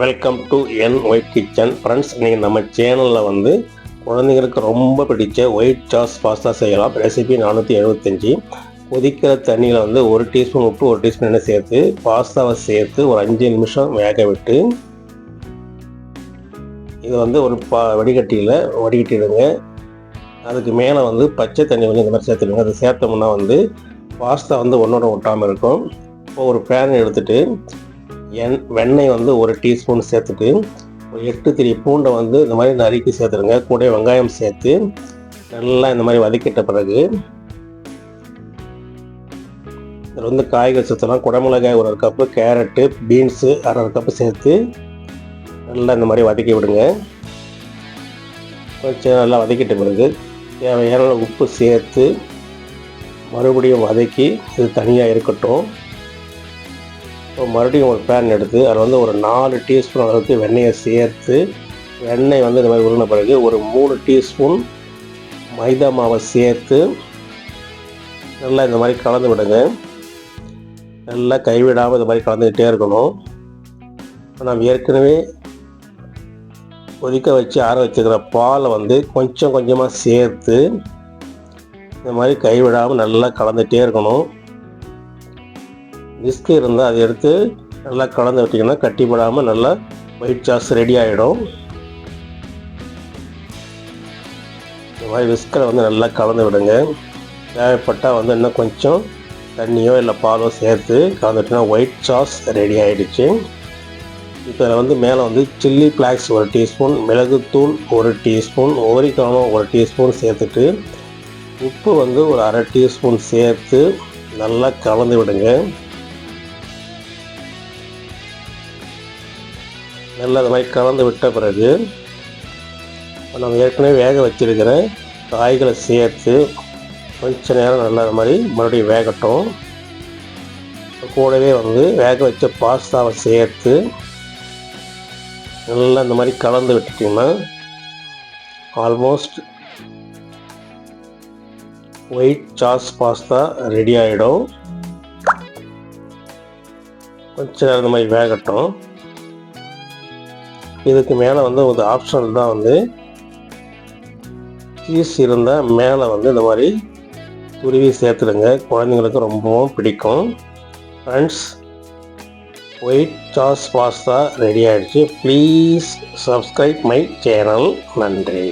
Welcome to N white kitchen friends. நீங்கள் நம்ம சேனலில் வந்து குழந்தைங்களுக்கு ரொம்ப பிடிச்ச ஒயிட் சாஸ் பாஸ்தா செய்யலாம். ரெசிபி 475. கொதிக்கிற தண்ணியில் வந்து 1 டீஸ்பூன் உப்பு 1 டீஸ்பூன் எண்ணெய் சேர்த்து பாஸ்தாவை சேர்த்து ஒரு 5 நிமிஷம் வேக விட்டு இது வந்து ஒரு வடிகட்டியில் வடிகட்டிடுங்க. அதுக்கு மேலே வந்து பச்சை தண்ணி வந்து இந்த மாதிரி சேர்த்துடுங்க. அதை சேர்த்தோம்னா வந்து பாஸ்தா வந்து ஒன்றோட ஒட்டாமல் இருக்கும். இப்போ ஒரு பேன் எடுத்துகிட்டு வெண்ணெய் வந்து 1 டீஸ்பூன் சேர்த்துட்டு ஒரு 8 திரி பூண்டை வந்து இந்த மாதிரி நறுக்கி சேர்த்துடுங்க. கூட வெங்காயம் சேர்த்து நல்லா இந்த மாதிரி வதக்கிட்ட பிறகு இதில் வந்து காய்கறி சேர்த்துலாம். குடமிளகாய் 1 கப்பு, கேரட்டு, பீன்ஸு 1/2 கப்பு சேர்த்து நல்லா இந்த மாதிரி வதக்கி விடுங்க. கொஞ்சம் நல்லா வதக்கிட்ட பிறகு தேவையான உப்பு சேர்த்து மறுபடியும் வதக்கி இது தனியாக இருக்கட்டும். இப்போ மறுபடியும் ஒரு பேன் எடுத்து அதில் வந்து ஒரு 4 டீஸ்பூன் அளவுக்கு வெண்ணெயை சேர்த்து வெண்ணெய் வந்து இந்த மாதிரி உருகின பிறகு ஒரு 3 டீஸ்பூன் மைதா மாவை சேர்த்து நல்லா இந்த மாதிரி கலந்து விடுங்க. நல்லா கைவிடாமல் இந்த மாதிரி கலந்துக்கிட்டே இருக்கணும். இப்போ நம்ம ஏற்கனவே கொதிக்க வச்சு ஆற வச்சுக்கிற பாலை வந்து கொஞ்சம் கொஞ்சமாக சேர்த்து இந்த மாதிரி கைவிடாமல் நல்லா கலந்துகிட்டே இருக்கணும். விஸ்க் இருந்தால் அதை எடுத்து நல்லா கலந்து விட்டிங்கன்னா கட்டிப்படாமல் நல்லா ஒயிட் சாஸ் ரெடி ஆகிடும். இந்த மாதிரி விஸ்கில் வந்து நல்லா கலந்து விடுங்க. தேவைப்பட்டால் வந்து இன்னும் கொஞ்சம் தண்ணியோ இல்லை பாலோ சேர்த்து கலந்துட்டிங்கன்னா ஒயிட் சாஸ் ரெடி ஆகிடுச்சு. இப்போ இதில் வந்து மேலே வந்து சில்லி ஃப்ளாக்ஸ் 1 டீஸ்பூன், மிளகுத்தூள் 1 டீஸ்பூன், ஓரிகானோ 1 டீஸ்பூன் சேர்த்துட்டு உப்பு வந்து ஒரு 1/2 டீஸ்பூன் சேர்த்து நல்லா கலந்து விடுங்க. நல்லா இந்த மாதிரி கலந்து விட்ட பிறகு நம்ம ஏற்கனவே வேக வச்சுருக்கிற காய்களை சேர்த்து கொஞ்ச நேரம் நல்லா இந்த மாதிரி மறுபடியும் வேகட்டும். கூடவே வந்து வேக வச்ச பாஸ்தாவை சேர்த்து நல்லா இந்த மாதிரி கலந்து விட்டுட்டிங்கன்னா almost white sauce pasta ready ஆகிடும். கொஞ்ச நேரம் இந்த மாதிரி வேகட்டும். இதுக்கு மேலே வந்து ஒரு ஆப்ஷனல் தான், வந்து சீஸ் இருந்தால் மேலே வந்து இந்த மாதிரி துருவி சேர்த்துடுங்க. குழந்தைங்களுக்கு ரொம்பவும் பிடிக்கும். Friends, white sauce pasta ready ஆகிடுச்சு. Please subscribe my channel. நன்றி.